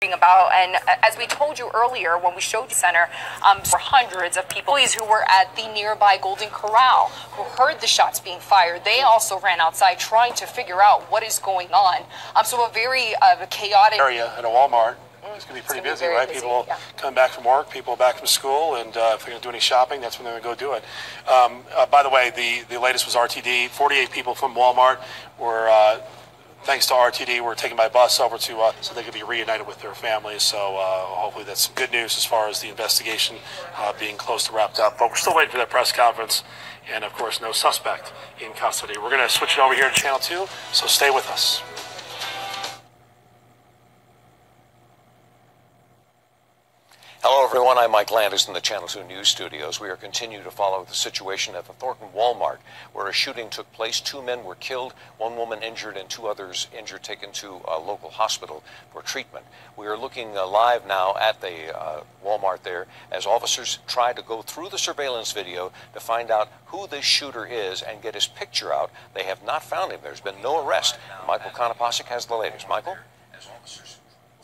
about, and as we told you earlier when we showed the center, there were hundreds of people who were at the nearby Golden Corral who heard the shots being fired. They also ran outside trying to figure out what is going on. So a very chaotic area at a Walmart. It's going to be pretty busy, right? Busy, people yeah. coming back from work, people back from school, and if they're going to do any shopping, that's when they're going to go do it. By the way, the latest was RTD. 48 people from Walmart were, thanks to RTD, were taken by bus over to so they could be reunited with their families. So hopefully that's some good news as far as the investigation being close to wrapped up. But we're still waiting for that press conference, and of course, no suspect in custody. We're going to switch it over here to Channel 2, so stay with us. Hello, everyone. I'm Mike Landis in the Channel 2 News Studios. We are continuing to follow the situation at the Thornton Walmart, where a shooting took place. 2 men were killed, 1 woman injured, and 2 others injured taken to a local hospital for treatment. We are looking live now at the Walmart there as officers try to go through the surveillance video to find out who this shooter is and get his picture out. They have not found him. There's been no arrest. Michael Konopasek has the latest. Michael?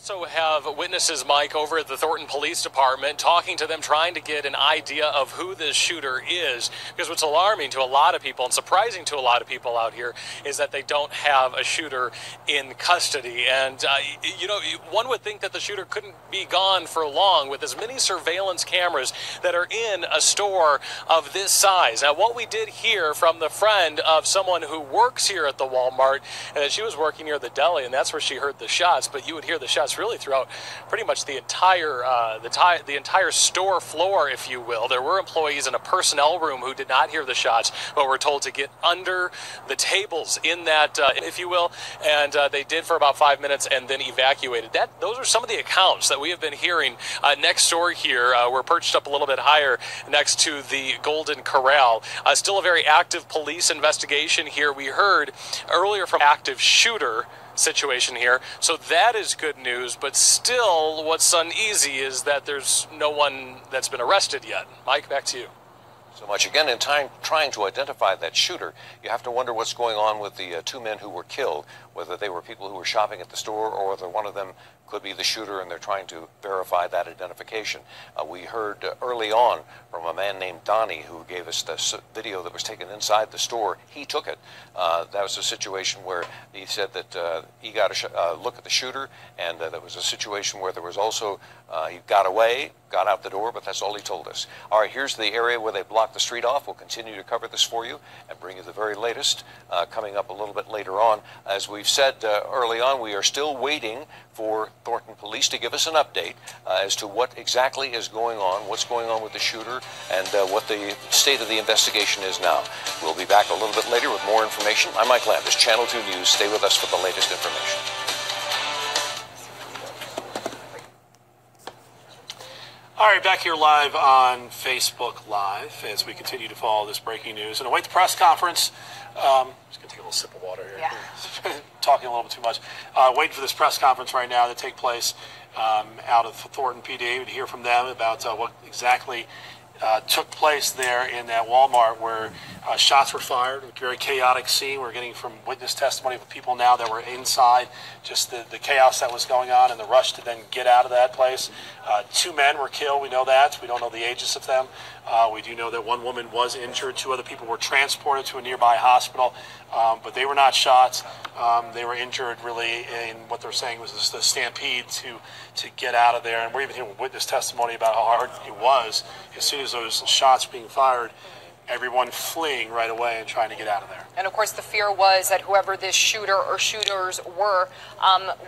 Also have witnesses, Mike, over at the Thornton Police Department, talking to them, trying to get an idea of who this shooter is. Because what's alarming to a lot of people and surprising to a lot of people out here is that they don't have a shooter in custody. And, you know, one would think that the shooter couldn't be gone for long with as many surveillance cameras that are in a store of this size. Now, what we did hear from the friend of someone who works here at the Walmart, she was working near the deli, and that's where she heard the shots, but you would hear the shots really throughout pretty much the entire the entire store floor, if you will. There were employees in a personnel room who did not hear the shots, but were told to get under the tables in that, if you will, and they did for about 5 minutes and then evacuated. Those are some of the accounts that we have been hearing next door here. We're perched up a little bit higher next to the Golden Corral. Still a very active police investigation here. We heard earlier from active shooter situation here, so that is good news, but still what's uneasy is that there's no one that's been arrested yet. Mike, back to you. So much. Again, in time trying to identify that shooter, you have to wonder what's going on with the 2 men who were killed, whether they were people who were shopping at the store or whether one of them could be the shooter, and they're trying to verify that identification. We heard early on from a man named Donnie who gave us the video that was taken inside the store. He took it. That was a situation where he said that he got a look at the shooter, and there was a situation where there was also, he got away, got out the door, but that's all he told us. All right, here's the area where they blocked the street off. We'll continue to cover this for you and bring you the very latest coming up a little bit later on. As we've said early on, we are still waiting for Thornton Police to give us an update as to what exactly is going on, what's going on with the shooter, and what the state of the investigation is now. We'll be back a little bit later with more information. I'm Mike Landis, Channel 2 News. Stay with us for the latest information. All right, back here live on Facebook Live as we continue to follow this breaking news and await the press conference. Just going to take a little sip of water here. Yeah. Talking a little bit too much. Waiting for this press conference right now to take place out of Thornton PD to hear from them about what exactly took place there in that Walmart where shots were fired. A very chaotic scene. We're getting from witness testimony of people now that were inside, just the chaos that was going on and the rush to then get out of that place. 2 men were killed. We know that. We don't know the ages of them. We do know that 1 woman was injured. 2 other people were transported to a nearby hospital, but they were not shot. They were injured really in what they're saying was just a stampede to get out of there. And we're even hearing witness testimony about how hard it was. As soon as those shots being fired, everyone fleeing right away and trying to get out of there. And of course, the fear was that whoever this shooter or shooters were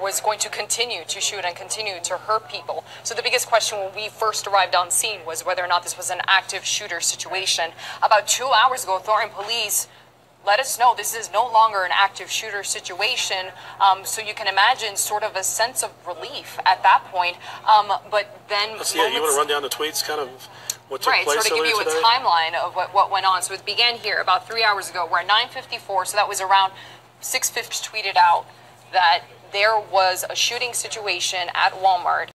was going to continue to shoot and continue to hurt people. So the biggest question when we first arrived on scene was whether or not this was an active shooter situation. About 2 hours ago, Thornton Police let us know this is no longer an active shooter situation. So you can imagine sort of a sense of relief at that point. But then you want to run down the tweets, kind of what took place sort of give you today? a timeline of what went on. So it began here about 3 hours ago. We're at 9:54, so that was around 6:50 tweeted out that there was a shooting situation at Walmart.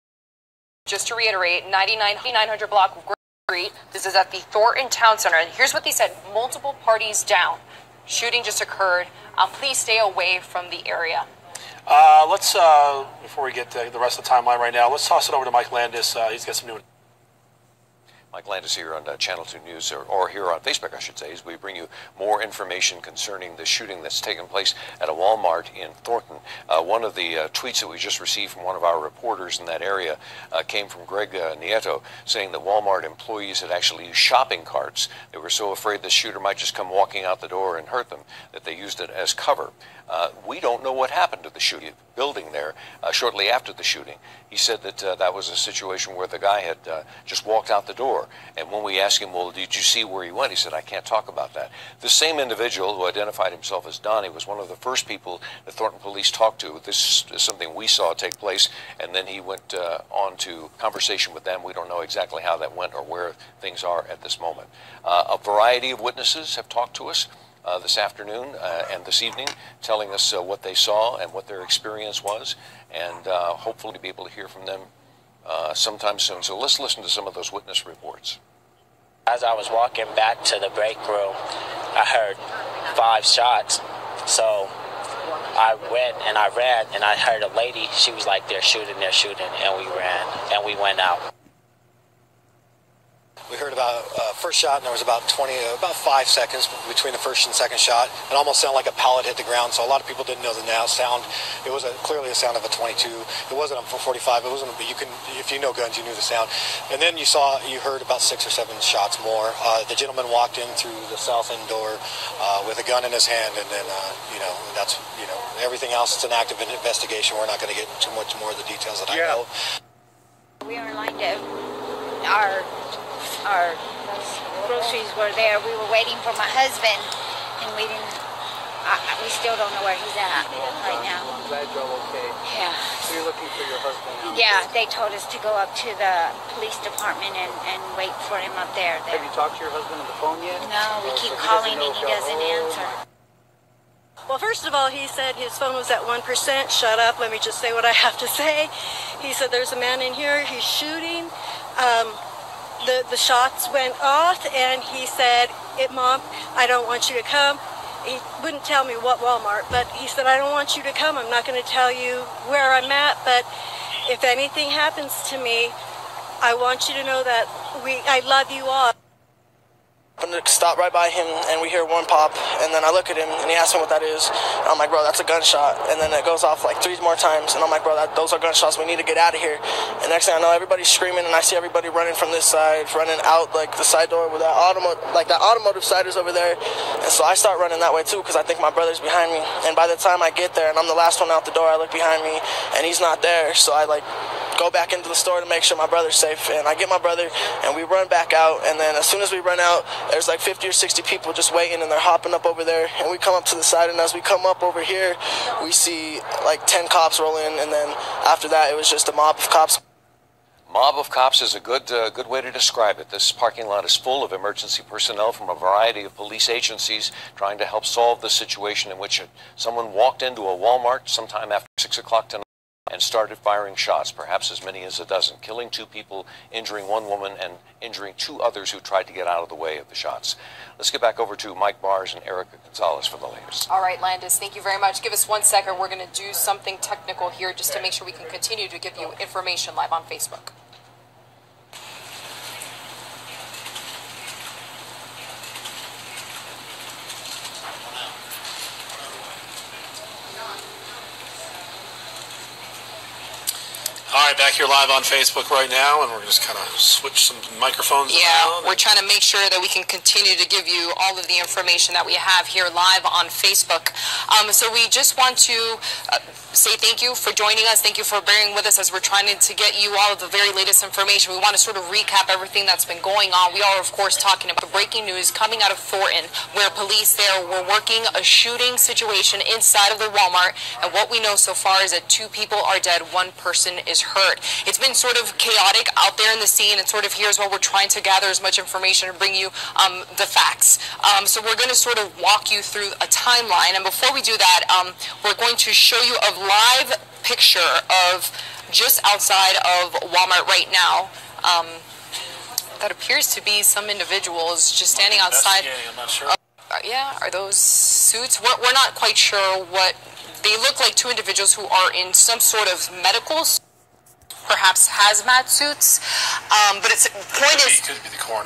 Just to reiterate, 900 block of Grove Street. This is at the Thornton Town Center. And here's what they said: multiple parties down. Shooting just occurred. Please stay away from the area. Let's, before we get to the rest of the timeline right now, let's toss it over to Mike Landis. He's got some new. Mike Landis here on Channel 2 News, or here on Facebook, I should say, as we bring you more information concerning the shooting that's taken place at a Walmart in Thornton. One of the tweets that we just received from one of our reporters in that area came from Greg Nieto, saying that Walmart employees had actually used shopping carts. They were so afraid the shooter might just come walking out the door and hurt them that they used it as cover. We don't know what happened to the shooting building there shortly after the shooting. He said that that was a situation where the guy had just walked out the door. And when we asked him, well, did you see where he went? He said, I can't talk about that. The same individual who identified himself as Donnie was one of the first people the Thornton police talked to. This is something we saw take place, and then he went on to conversation with them. We don't know exactly how that went or where things are at this moment. A variety of witnesses have talked to us this afternoon and this evening, telling us what they saw and what their experience was, and hopefully be able to hear from them sometime soon. So let's listen to some of those witness reports. As I was walking back to the break room, I heard 5 shots. So I went and I ran, and I heard a lady, she was like, they're shooting, and we ran, and we went out. We heard about first shot, and there was about 5 seconds between the first and second shot. It almost sounded like a pellet hit the ground, so a lot of people didn't know the sound. It was clearly a sound of a 22. It wasn't a 45. It wasn't. If you know guns, you knew the sound. And then you heard about 6 or 7 shots more. The gentleman walked in through the south end door with a gun in his hand, and then that's everything else. It's an active investigation. We're not going to get into too much more of the details that I know. We were lined up. Our groceries were there. We were waiting for my husband, and we still don't know where he's at right now. I'm glad you're all okay. Yeah. So you're looking for your husband now? Yeah, they told us to go up to the police department and wait for him up there. Have you talked to your husband on the phone yet? No, we keep calling and he doesn't answer. Well, first of all, he said his phone was at 1%. Shut up, let me just say what I have to say. He said there's a man in here, he's shooting. The shots went off, and he said, Mom, I don't want you to come. He wouldn't tell me what Walmart, but he said, I don't want you to come. I'm not going to tell you where I'm at, but if anything happens to me, I want you to know that I love you all. I'm gonna stop right by him, and we hear one pop, and then I look at him, and he asks me what that is, and I'm like, bro, that's a gunshot, and then it goes off like 3 more times, and I'm like, bro, those are gunshots, we need to get out of here, and next thing I know, everybody's screaming, and I see everybody running from this side, running out, like, the side door where that automotive side is over there, and so I start running that way, too, because I think my brother's behind me, and by the time I get there, and I'm the last one out the door, I look behind me, and he's not there, so I, go back into the store to make sure my brother's safe, and I get my brother, and we run back out, and then as soon as we run out, there's like 50 or 60 people just waiting, and they're hopping up over there, and we come up to the side, and as we come up over here, we see like 10 cops roll in, and then after that, it was just a mob of cops. Mob of cops is a good way to describe it. This parking lot is full of emergency personnel from a variety of police agencies trying to help solve the situation in which someone walked into a Walmart sometime after 6 o'clock tonight and started firing shots, perhaps as many as a dozen, killing 2 people, injuring 1 woman, and injuring 2 others who tried to get out of the way of the shots. Let's get back over to Mike Bars and Erica Gonzalez for the latest. All right, Landis, thank you very much. Give us 1 second. We're going to do something technical here just to make sure we can continue to give you information live on Facebook. All right, back here live on Facebook right now, and we're just kind of switch some microphones around. We're trying to make sure that we can continue to give you all of the information that we have here live on Facebook. So we just want to say thank you for joining us. Thank you for bearing with us as we're trying to get you all of the very latest information. We want to sort of recap everything that's been going on. We are, of course, talking about the breaking news coming out of Thornton, where police there were working a shooting situation inside of the Walmart. And what we know so far is that 2 people are dead, 1 person is hurt. It's been sort of chaotic out there in the scene, and sort of here's where we're trying to gather as much information and bring you the facts. So we're going to sort of walk you through a timeline, and before we do that, we're going to show you a live picture of just outside of Walmart right now. That appears to be some individuals just standing outside. I'm not sure. Yeah, are those suits? We're not quite sure what they look like two individuals who are in some sort of medical, perhaps hazmat suits. But its point is, could be the coroner.